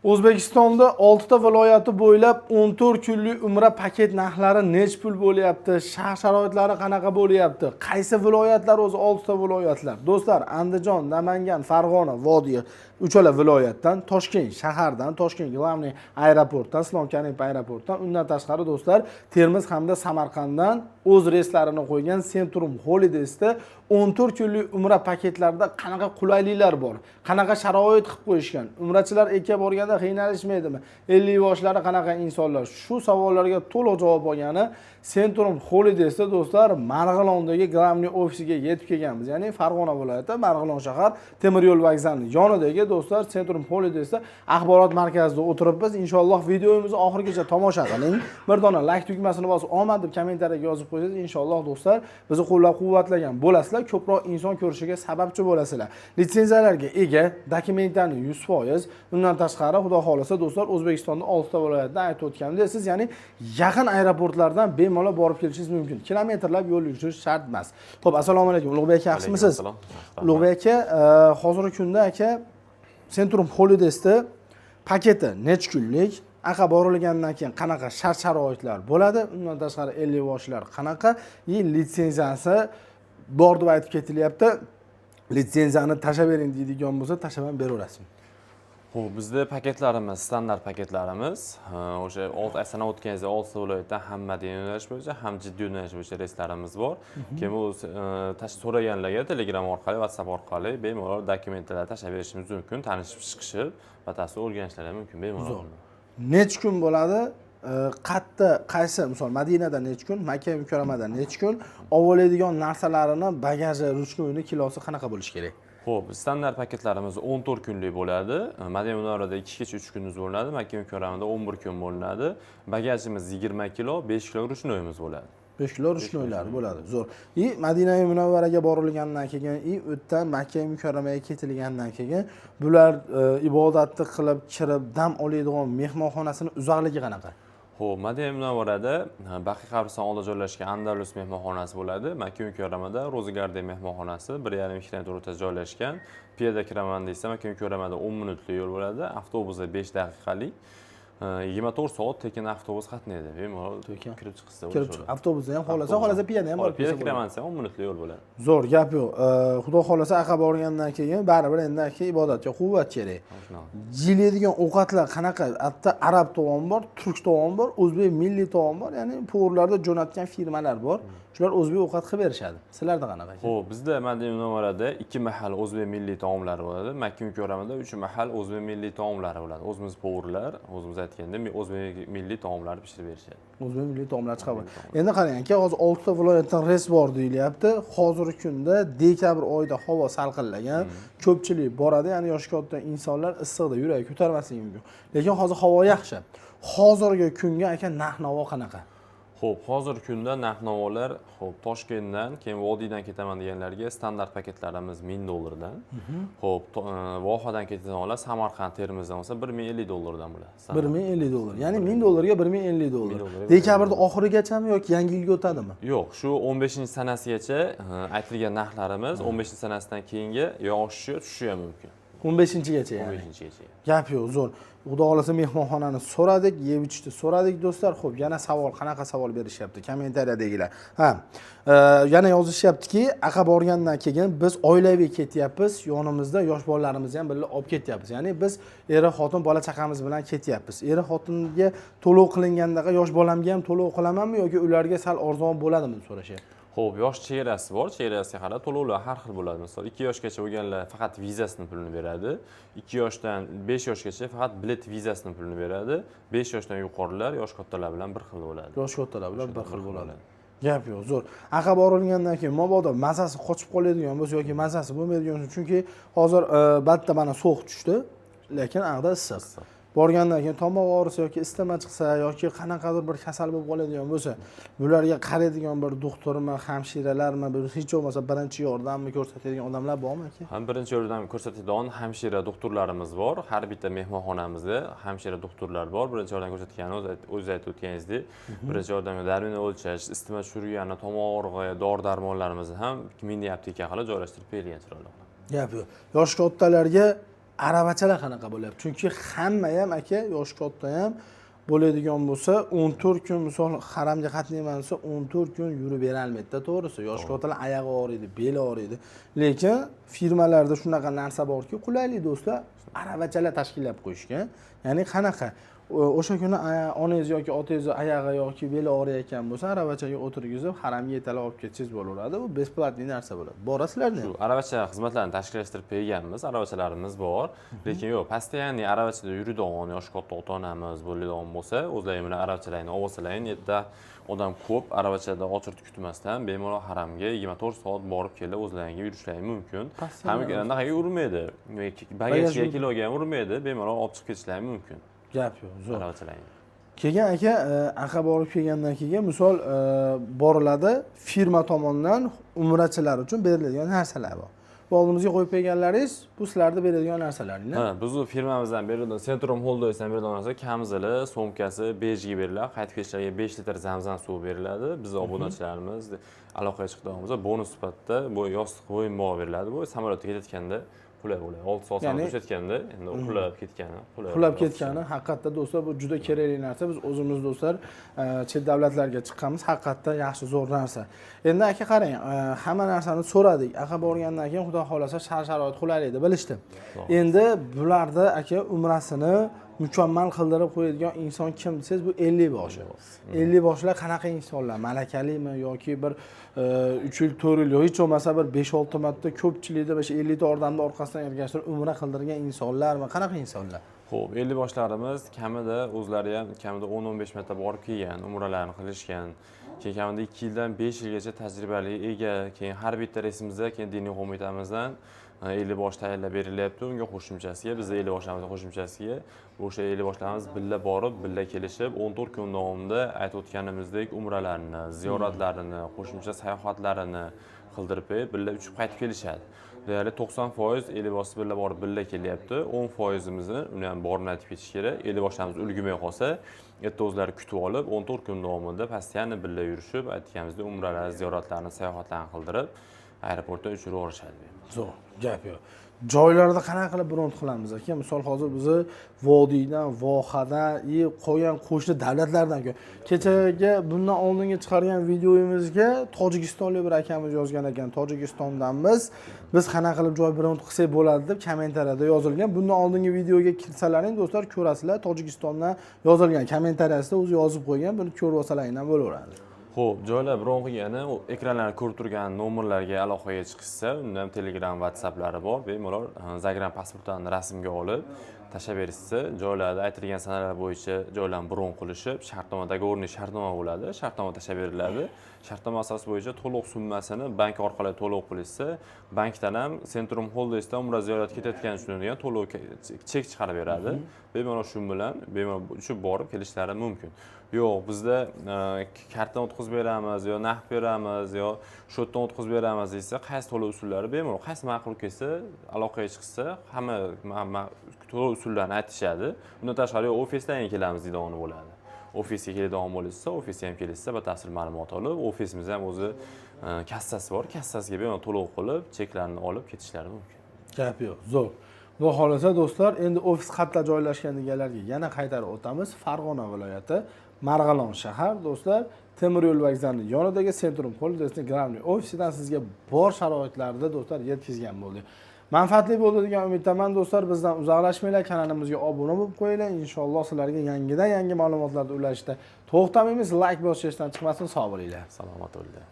O'zbekistonda 6 ta viloyati bo'ylab 14 kunlik umra paket narxlari nech pul bo'lyapti? Shart-sharoitlari qanaqa bo'lyapti? Qaysi viloyatlar o'zi 6 ta viloyatlar? Do'stlar, Andijon, Namangan, Farg'ona, Vodiy uchala viloyatdan, Toshkent shahardan, Toshkent Glavniy aeroportdan, Islom Karimov aeroportdan, undan tashqari do'stlar, Termiz hamda Samarqanddan o'z reyslarini qo'ygan Centrum Holidays'da 14 kunlik umra paketlarida qanaqa qulayliklar bor? Qanaqa sharoit qilib qo'yishgan? Umrachilar eka borganda qiynalishmaydimi? 50 yoshlari qanaqa insonlar? Shu savollarga to'liq javob olgani Centrum Holidays'da do'stlar Marg'ilondagi Glavniy ofisiga yetib kelganmiz. Ya'ni Farg'ona viloyati Marg'ilon shahar temir yo'l vokzalining yonidagi do'stlar Centrum Holidays'da axborot markazida o'tiribmiz. Inshaalloh videomizni oxirigacha tomosha qiling. Bir dona like tugmasini bosib, omad deb kommentariyaga yozib qo'ysangiz, inshaalloh do'stlar bizni qo'llab-quvvatlagan bo'lasizlar, ko'proq inson ko'rishiga sababchi bo'lasizlar. Litsenziyalarga ega, dokumentlarni 100%, undan tashqari xudo xolasa do'stlar O'zbekistonda 6 ta viloyatda aytib o'tganimdek, siz ya'ni yaqin aeroportlardan bemalol borib kelishingiz mumkin. Kilometrlab yo'l yurish shart emas. Xo'p, assalomu alaykum. Ulug'bek aka, yaxshimisiz? Ulug'bek aka, hozirgi kunda aka Centrum Holidays'da paketi nech kunlik, aqa borilgandan keyin qanaqa shart-sharoitlar bo'ladi? Undan tashqari 50 yoshlar qanaqa, litsenziyasi bor deb aytib ketilyapti. Litsenziyani tashab bering deydigan bo'lsa, tashab ham beraverasizmi? Xo'p, bizda paketlarimiz standart paketlarimiz. O'sha asana o'tganingizda 6 viloyatdan ham madaniy yo'nalish bo'yicha, ham jiddiy yo'nalish bo'yicha reyslarimiz bor. Kim o'z so'raganlarga Telegram orqali, WhatsApp orqali bemalol dokumentlarni tashab berishimiz mumkin, tanishib chiqishib, batafsil o'rganishlari mumkin bemalol. Nech kun bo'ladi? Qatta qaysi, misol Madinada nech kun, Makka mukarramada nech kun, oladigan narsalarini bagaji, ruchnoyni kilosi qanaqa bo'lishi kerak? Xo'p, standart paketlarimiz 14 kunlik bo'ladi. Madina Munavvarada 2 kecha 3 kunimiz bo'ladi. Makka mukarramada 11 kun bo'linadi. Bagajimiz 20 kilo, 5 kilo ruchnoyimiz bo'ladi. 5 kilo ruchnoylari bo'ladi. Zo'r. Madina Munavvaraga borilgandan keyin, o'tdan Makka mukarramaga ketilgandan keyin bular ibodatni qilib, kirib, dam oladigan mehmonxonasining uzoqligi qanaqa? Xo'p, Madina Munavvarada Baqiy qabriston oldida joylashgan Andalus mehmonxonasi bo'ladi. Makka mukarramada Ro'zigarda mehmonxonasi 1,5 km o'rtada joylashgan. Piyoda kiraman desa, Makka mukarramada 10 minutlik yo'l bo'ladi. Avtobusda 5 daqiqalik. 24 soat tekin avtobus qatnaydi. Bemalol kirib chiqsa bo'ladi. Kirib avtobusda ham xohlasa piyoda ham borib piyoda kiraman desa 10 minutlik yo'l bo'ladi. Zo'r gap yo'q. Xudo xohlasa aqa borgandan keyin baribir endi aka ibodatga quvvat kerak. Yeyiladigan ovqatlar qanaqa? Hatto arab taom bor, turk taom bor, o'zbek milliy taom bor. Ya'ni po'rlarda jo'natgan firmalar bor. Shular o'zbek ovqat qilib berishadi. Sizlarda qanaqa? Xo'p, bizda Madina Munavvarada 2 mahal o'zbek milliy taomlari bo'ladi. Makka mukarramada 3 mahal o'zbek milliy taomlari bo'ladi. O'zimiz po'rlar, o'zimiz aytganda o'zbek milliy taomlarni pishirib berishadi. O'zbek milliy taomlar chiqadi. Endi qarang aka, hozir 6 ta viloyatdan reys bor deyilyapti. Hozirgi kunda dekabr oyida havo salqinlagan, ko'pchilik boradi, ya'ni yoshi katta insonlar issiqda yuragi ko'tarmasligi mumkin. Lekin hozir havo yaxshi. Hozirgi kunga aka narx-navo qanaqa? Xo'p, hozirgi kunda narx-navolar, xo'p, Toshkentdan, keyin Vodiydan ketaman deganlarga standart paketlarimiz $1000 dan. Xo'p, Vohadan ketadiganlar Samarqand, Termizdan bo'lsa $1050 bo'ladi. $1050. Ya'ni $1000 ga $1050. Dekabrda oxirigachami yoki yangi yilga o'tadimi? Yo'q, shu 15-sanasigacha aytilgan narxlarimiz 15-sanasidan keyingi yo oshishi, tushishi ham mumkin. 15-gacha ya'ni. 15-gacha. Gap yo'q, zo'r. Xudo xolasa mehmonxonani so'radik, yeb ichishni so'radik do'stlar. Xo'p, yana savol, qanaqa savol berishyapti kommentariyadagilar? Yana yozishyaptiki, aqa borgandan keyin biz oilaviy ketyapmiz, yonimizda yosh bolalarimizni ham birga olib ketyapmiz. Ya'ni biz eri xotin bola chaqamiz bilan ketyapmiz. Eri xotinga to'lov qilingandaqa yosh bolamga ham to'lov qilamanmi yoki ularga sal arzon bo'ladimi deb so'rashyapti. Xo'p, yosh chegarasi bor. Chegarasiga qarab to'lovlar har xil bo'ladi. Masalan, 2 yoshgacha bo'lganlar faqat vizasining pulini beradi. 2 yoshdan 5 yoshgacha faqat bilet vizasining pulini beradi. 5 yoshdan yuqorilar yosh kattalar bilan bir xil bo'ladi. Yosh kattalar bilan bir xil bo'ladi. Gap yo'q, zo'r. Aqa borilgandan keyin mabodo mazasi qochib qoladigan bo'lsa yoki mazasi bo'lmaydigan bo'lsa, chunki hozir batta mana sovuq tushdi, lekin aqda issiq. Borgandan keyin tomoq og'risa yoki isitma chiqsa yoki qanaqadir bir kasal bo'lib qoladigan bo'lsa, bularga qaraydigan bir doktormi, hamshiralarmi, bir hech bo'lmasa birinchi yordamni ko'rsatadigan odamlar bormi aka? Ham birinchi yordam ko'rsatadigan hamshira doktorlarimiz bor. Har bitta mehmonxonamizda hamshira doktorlar bor. Birinchi yordam ko'rsatgani o'zi aytib o'tganingizdek, birinchi yordamga darmini o'lchash, isitma tushirgani, tomoq og'rig'i, dori-darmonlarimizni ham mini apteka qilib joylashtirib berilgan chiroyli. Gap yo'q. Yosh kattalarga aravachalar qanaqa bo'lyapti? Chunki hamma ham aka, yosh katta ham bo'ladigan bo'lsa, 14 kun misol haramga qatnayman desa, 14 kun yurib bera olmaydi-da, to'g'risi. Yosh kattalar oyog'i og'riydi, beli og'riydi. Lekin firmalarda shunaqa narsa borki, qulaylik do'stlar, aravachalar tashkillab qo'yishgan. Ya'ni qanaqa o'sha kuni onangiz yoki otangiz oyog'i yoki beli og'riyotgan bo'lsa, aravachaga o'tirgizib, haramga yetalab olib ketsangiz bo'laveradi. Bu besplatniy narsa bo'ladi. Borasizlarmi? Shu aravacha xizmatlarini tashkillashtirib berganmiz, aravachalarimiz bor. Lekin yo'q, постоянный aravachada yuradigan yosh katta ota-onamiz bo'ladigan bo'lsa, o'zlari bilan aravachalarni olsalar, yerda odam ko'p, aravachada ochirib kutmasdan bemalol haramga 24 soat borib kelib o'zlariga yurishlari mumkin. Hamma kelganda urmaydi. Bagajga kiloga ham urmaydi, bemalol olib chiqib ketishlari mumkin. Gap yo'q, zo'r. Aravachalarni. Keyin aka, aqa borib kelgandan keyin misol boriladi, firma tomonidan umrachilar uchun beriladigan narsalar bor. Bu oldimizga qo'yib berganlaringiz, bu sizlarda beradigan narsalaringiz. Ha, bizni firmamizdan berilgan Centrum Hold'dan berilgan narsa kamzili, so'mkasi bejga beriladi. Qaytib kelishlarga 5 litr zamzam suvi beriladi. Bizning obunachilarimiz aloqaga chiqadigan bo'lsa, bonus sifatida bu yostiq bo'yinbog' beriladi. Bu samolyotga ketayotganda qulay bo'ladi. 6 soat samolyot uchayotganda endi qulab ketgani haqiqatda do'stlar, bu juda kerakli narsa. Biz o'zimiz do'stlar chet davlatlarga chiqqanmiz, haqiqatda yaxshi zo'r narsa. Endi aka qarang, hamma narsani so'radik. Aka borgandan keyin xudo xolasa shart-sharoit qulaylikni bilishdi. Endi bularda aka umrasini mukammal qildirib qo'yadigan inson kim desangiz, bu 50 boshi. 50 boshlar qanaqa insonlar? Malakalimi yoki bir 3 yil, 4 yil yoki hech bo'lmasa bir 5-6 marta ko'pchilikda 50 ta odamni orqasidan ergashtirib umra qildirgan insonlarmi? Qanaqa insonlar? Xo'p, 50 boshlarimiz kamida o'zlari ham kamida 10-15 marta borib kelgan, umralarni qilishgan. Keyin kamida 2 yildan 5 yilgacha tajribali ega, keyin har bitta reysimizda, keyin diniy qo'mitamizdan 50 bosh tayyorlab berilyapti. Unga qo'shimchasiga, bizda 50 boshlarimiz qo'shimchasiga o'sha 50 boshlarimiz billa borib, billa kelishib, 14 kun davomida aytib o'tganimizdek umralarni, ziyoratlarini, qo'shimcha sayohatlarini qildirib, billa uchib qaytib kelishadi. Deyarli 90% 50 bosh billa borib, billa kelyapti. 10%imizni uni ham borib aytib ketish kerak. 50 boshlarimiz ulgurmay qolsa, erta o'zlari kutib olib, 14 kun davomida постоянно billa yurishib, aytganimizdek umralar, ziyoratlarni, sayohatlarni qildirib, aeroportdan uchirib yuborishadi. Zo'r, gap yo'q. Joylarda qanaqa qilib brond qilamiz aka? Misol hozir bizni vodiydan, vohadan, qolgan qo'shni davlatlardan kechaga bundan oldingi chiqargan videomizga tojikistonlik bir akamiz yozgan ekan. Tojikistondanmiz. Biz qanaqa qilib joy brond qilsak bo'ladi deb kommentariyada yozilgan. Bundan oldingi videoga kirsalaring do'stlar, ko'rasizlar. Tojikistondan yozilgan kommentariyasida o'zi yozib qo'ygan. Buni ko'rib olsalaringdan bo'laveradi. Xo'p, joylar bron qilgani, ekranlarda ko'rib turgan nomerlarga aloqaga chiqishsa, undan Telegram, WhatsApplari bor. Bemalol Zagram pasportini rasmga olib tashlab berishsa, joylarda aytilgan sanalar bo'yicha joylarni bron qilishib, shartnoma, dogovorniy shartnoma bo'ladi. Shartnoma tashlab beriladi. Shartnoma asosi bo'yicha to'liq summasini bank orqali to'lov qilishsa, bankdan ham Centrum Hold'dan umra ziyoratga ketayotgan uchun to'lov chek chiqarib beradi. Bemalol shu bilan bemalol uchib borib kelishlari mumkin. Yo'q, bizda kartadan o'tkazib beramiz, yo naqd beramiz, yo shotdan o'tkazib beramiz desa, qaysi to'lov usullari bemalol, qaysi ma'qul kelsa, aloqaga chiqsa, hamma to'lov usullarini aytishadi. Bundan tashqari ofisdan kelamiz deydigan bo'ladi. Ofisga keladigan bo'lsa, ofisga ham kelsa, batafsil ma'lumot olib, ofisimiz ham o'zi kassasi bor, kassasiga bemalol to'lov qilib, cheklarni olib ketishlari mumkin. Gap yo'q, zo'r. Xudo xolasa do'stlar, endi ofis qayerda joylashgan deganlarga yana qaytarib o'tamiz. Farg'ona viloyati, Marg'ilon shahar do'stlar, temir yo'l vokzalining yonidagi Centrum Hold'ning Gramli ofisidan sizga bor sharoitlarda do'stlar yetkazgan bo'ldi. Manfaatli bo'ldi degan umiddaman do'stlar. Bizdan uzoqlashmanglar, kanalimizga obuna bo'lib qo'yinglar. Inshaalloh sizlarga yangidan yangi ma'lumotlarni ulashishda to'xtamaymiz. Like bosishdan chiqmasin, sog' bo'linglar. Salomat bo'linglar.